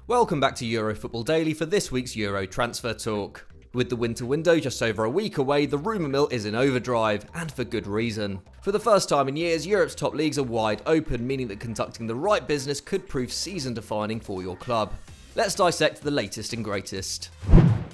Welcome back to Euro Football Daily for this week's Euro transfer talk. With the winter window just over a week away, the rumour mill is in overdrive, and for good reason. For the first time in years, Europe's top leagues are wide open, meaning that conducting the right business could prove season-defining for your club. Let's dissect the latest and greatest.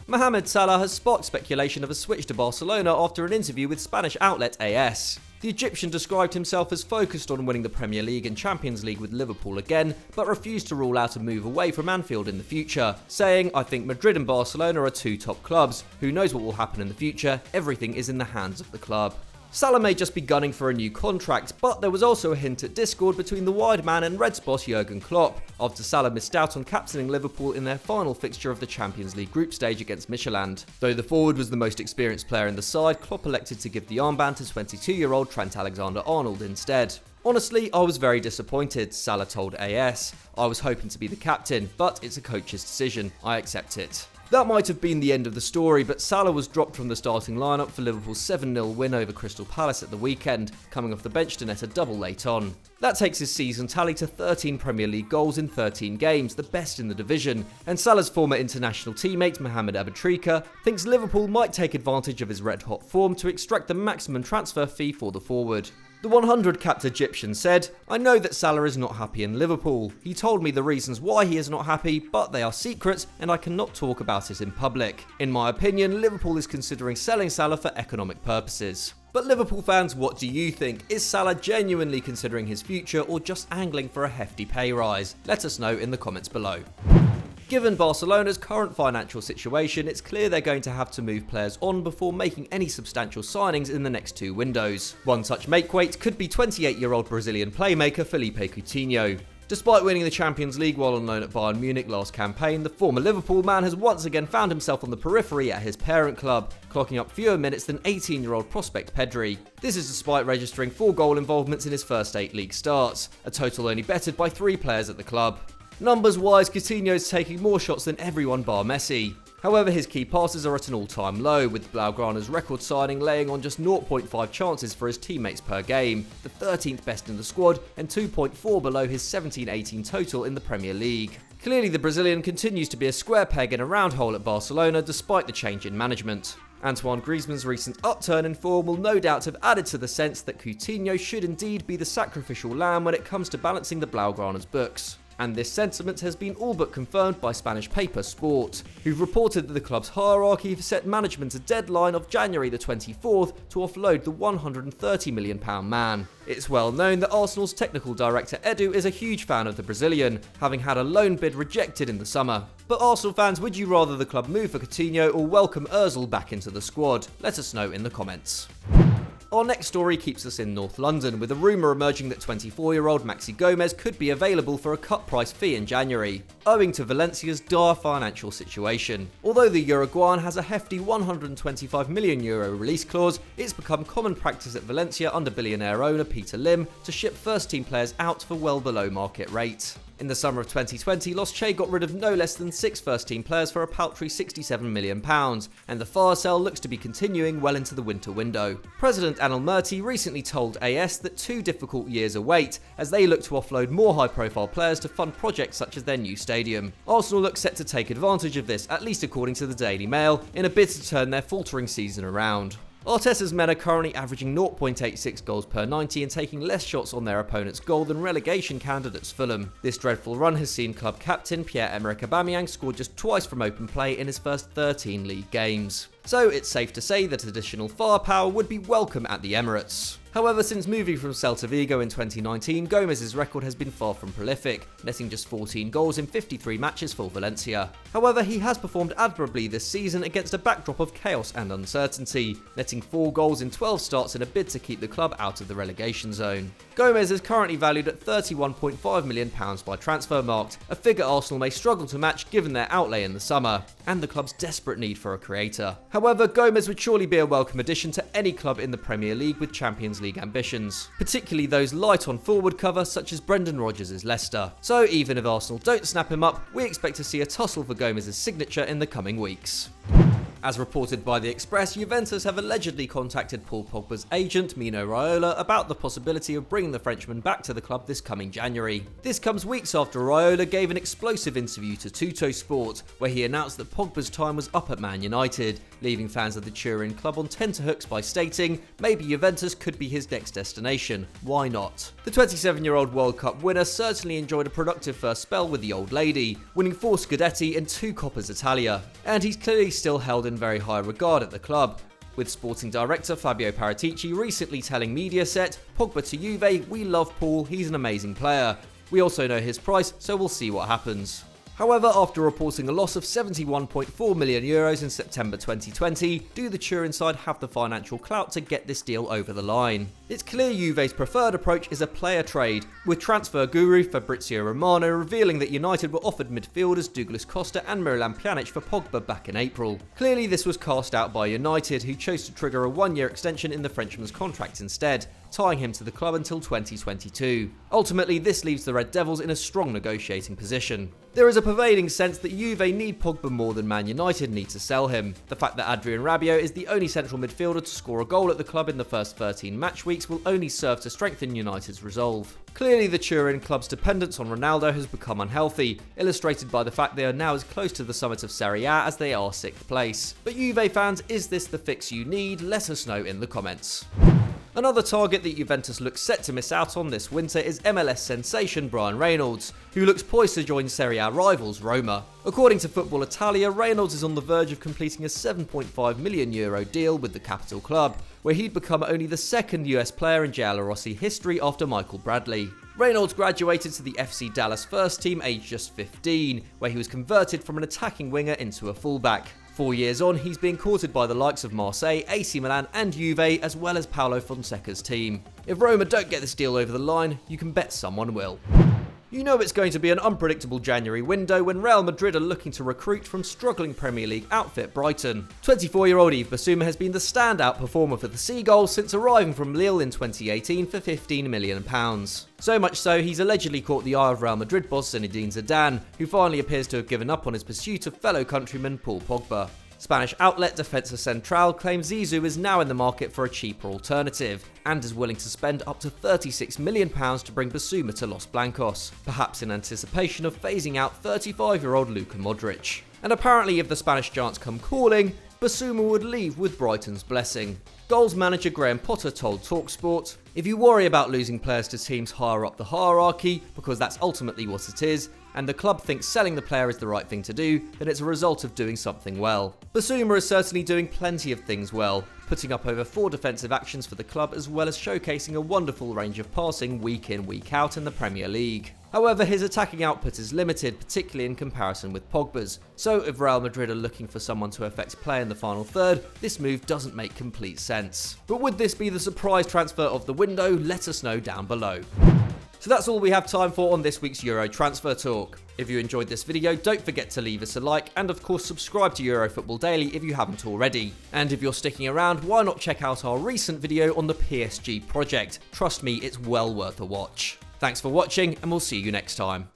Mohamed Salah has sparked speculation of a switch to Barcelona after an interview with Spanish outlet AS. The Egyptian described himself as focused on winning the Premier League and Champions League with Liverpool again, but refused to rule out a move away from Anfield in the future, saying, "I think Madrid and Barcelona are two top clubs. Who knows what will happen in the future? Everything is in the hands of the club." Salah may just be gunning for a new contract, but there was also a hint at discord between the wide man and Reds boss Jurgen Klopp, after Salah missed out on captaining Liverpool in their final fixture of the Champions League group stage against Midtjylland. Though the forward was the most experienced player in the side, Klopp elected to give the armband to 22-year-old Trent Alexander-Arnold instead. "Honestly, I was very disappointed," Salah told AS. "I was hoping to be the captain, but it's a coach's decision. I accept it." That might have been the end of the story, but Salah was dropped from the starting lineup for Liverpool's 7-0 win over Crystal Palace at the weekend, coming off the bench to net a double late on. That takes his season tally to 13 Premier League goals in 13 games, the best in the division, and Salah's former international teammate Mohamed Abutrika thinks Liverpool might take advantage of his red-hot form to extract the maximum transfer fee for the forward. The 100-capped Egyptian said, "I know that Salah is not happy in Liverpool. He told me the reasons why he is not happy, but they are secrets and I cannot talk about it in public. In my opinion, Liverpool is considering selling Salah for economic purposes." But Liverpool fans, what do you think? Is Salah genuinely considering his future or just angling for a hefty pay rise? Let us know in the comments below. Given Barcelona's current financial situation, it's clear they're going to have to move players on before making any substantial signings in the next two windows. One such makeweight could be 28-year-old Brazilian playmaker Philippe Coutinho. Despite winning the Champions League while on loan at Bayern Munich last campaign, the former Liverpool man has once again found himself on the periphery at his parent club, clocking up fewer minutes than 18-year-old prospect Pedri. This is despite registering 4 goal involvements in his first 8 league starts, a total only bettered by 3 players at the club. Numbers-wise, Coutinho's taking more shots than everyone bar Messi. However, his key passes are at an all-time low, with Blaugrana's record signing laying on just 0.5 chances for his teammates per game, the 13th best in the squad and 2.4 below his 17-18 total in the Premier League. Clearly, the Brazilian continues to be a square peg in a round hole at Barcelona despite the change in management. Antoine Griezmann's recent upturn in form will no doubt have added to the sense that Coutinho should indeed be the sacrificial lamb when it comes to balancing the Blaugrana's books. And this sentiment has been all but confirmed by Spanish paper Sport, who've reported that the club's hierarchy have set management a deadline of January the 24th to offload the £130 million man. It's well known that Arsenal's technical director Edu is a huge fan of the Brazilian, having had a loan bid rejected in the summer. But Arsenal fans, would you rather the club move for Coutinho or welcome Ozil back into the squad? Let us know in the comments. Our next story keeps us in North London, with a rumour emerging that 24-year-old Maxi Gomez could be available for a cut-price fee in January, owing to Valencia's dire financial situation. Although the Uruguayan has a hefty €125 million release clause, it's become common practice at Valencia under billionaire owner Peter Lim to ship first-team players out for well below market rate. In the summer of 2020, Los Che got rid of no less than 6 first-team players for a paltry £67 million, and the fire sale looks to be continuing well into the winter window. President Anil Murthy recently told AS that 2 difficult years await as they look to offload more high-profile players to fund projects such as their new stadium. Arsenal look set to take advantage of this, at least according to the Daily Mail, in a bid to turn their faltering season around. Arteta's men are currently averaging 0.86 goals per 90 and taking less shots on their opponent's goal than relegation candidates Fulham. This dreadful run has seen club captain Pierre-Emerick Aubameyang score just twice from open play in his first 13 league games. So it's safe to say that additional firepower would be welcome at the Emirates. However, since moving from Celta Vigo in 2019, Gomez's record has been far from prolific, netting just 14 goals in 53 matches for Valencia. However, he has performed admirably this season against a backdrop of chaos and uncertainty, netting 4 goals in 12 starts in a bid to keep the club out of the relegation zone. Gomez is currently valued at £31.5 million by Transfermarkt, a figure Arsenal may struggle to match given their outlay in the summer, and the club's desperate need for a creator. However, Gomez would surely be a welcome addition to any club in the Premier League with Champions League ambitions, particularly those light on forward cover such as Brendan Rodgers' Leicester. So even if Arsenal don't snap him up, we expect to see a tussle for Gomez's signature in the coming weeks. As reported by The Express, Juventus have allegedly contacted Paul Pogba's agent, Mino Raiola, about the possibility of bringing the Frenchman back to the club this coming January. This comes weeks after Raiola gave an explosive interview to Tutto Sport, where he announced that Pogba's time was up at Man United, leaving fans of the Turin club on tenterhooks by stating, maybe Juventus could be his next destination. Why not? The 27-year-old World Cup winner certainly enjoyed a productive first spell with the old lady, winning 4 Scudetti and 2 Coppas Italia, and he's clearly still held in very high regard at the club, with sporting director Fabio Paratici recently telling Mediaset, "Pogba to Juve, we love Paul, he's an amazing player. We also know his price, so we'll see what happens." However, after reporting a loss of €71.4 million in September 2020, do the Turin side have the financial clout to get this deal over the line? It's clear Juve's preferred approach is a player trade, with transfer guru Fabrizio Romano revealing that United were offered midfielders Douglas Costa and Miralem Pjanic for Pogba back in April. Clearly this was cast out by United, who chose to trigger a 1-year extension in the Frenchman's contract instead, tying him to the club until 2022. Ultimately, this leaves the Red Devils in a strong negotiating position. There is a pervading sense that Juve need Pogba more than Man United need to sell him. The fact that Adrien Rabiot is the only central midfielder to score a goal at the club in the first 13 match weeks will only serve to strengthen United's resolve. Clearly, the Turin club's dependence on Ronaldo has become unhealthy, illustrated by the fact they are now as close to the summit of Serie A as they are 6th place. But Juve fans, is this the fix you need? Let us know in the comments. Another target that Juventus looks set to miss out on this winter is MLS sensation Bryan Reynolds, who looks poised to join Serie A rivals Roma. According to Football Italia, Reynolds is on the verge of completing a €7.5 million deal with the capital club, where he'd become only the 2nd US player in Giallorossi history after Michael Bradley. Reynolds graduated to the FC Dallas first team aged just 15, where he was converted from an attacking winger into a fullback. 4 years on, he's being courted by the likes of Marseille, AC Milan and Juve, as well as Paulo Fonseca's team. If Roma don't get this deal over the line, you can bet someone will. You know it's going to be an unpredictable January window when Real Madrid are looking to recruit from struggling Premier League outfit Brighton. 24-year-old Yves Bissouma has been the standout performer for the Seagulls since arriving from Lille in 2018 for £15 million. So much so, he's allegedly caught the eye of Real Madrid boss Zinedine Zidane, who finally appears to have given up on his pursuit of fellow countryman Paul Pogba. Spanish outlet Defensa Central claims Zizou is now in the market for a cheaper alternative, and is willing to spend up to £36 million to bring Basuma to Los Blancos, perhaps in anticipation of phasing out 35-year-old Luka Modric. And apparently if the Spanish giants come calling, Basuma would leave with Brighton's blessing. Goals manager Graham Potter told TalkSport, "If you worry about losing players to teams higher up the hierarchy, because that's ultimately what it is, and the club thinks selling the player is the right thing to do, then it's a result of doing something well." Basuma is certainly doing plenty of things well, putting up over 4 defensive actions for the club as well as showcasing a wonderful range of passing week in week out in the Premier League. However, his attacking output is limited, particularly in comparison with Pogba's, so if Real Madrid are looking for someone to affect play in the final third, this move doesn't make complete sense. But would this be the surprise transfer of the window? Let us know down below. So that's all we have time for on this week's Euro Transfer Talk. If you enjoyed this video, don't forget to leave us a like and of course subscribe to Euro Football Daily if you haven't already. And if you're sticking around, why not check out our recent video on the PSG project? Trust me, it's well worth a watch. Thanks for watching and we'll see you next time.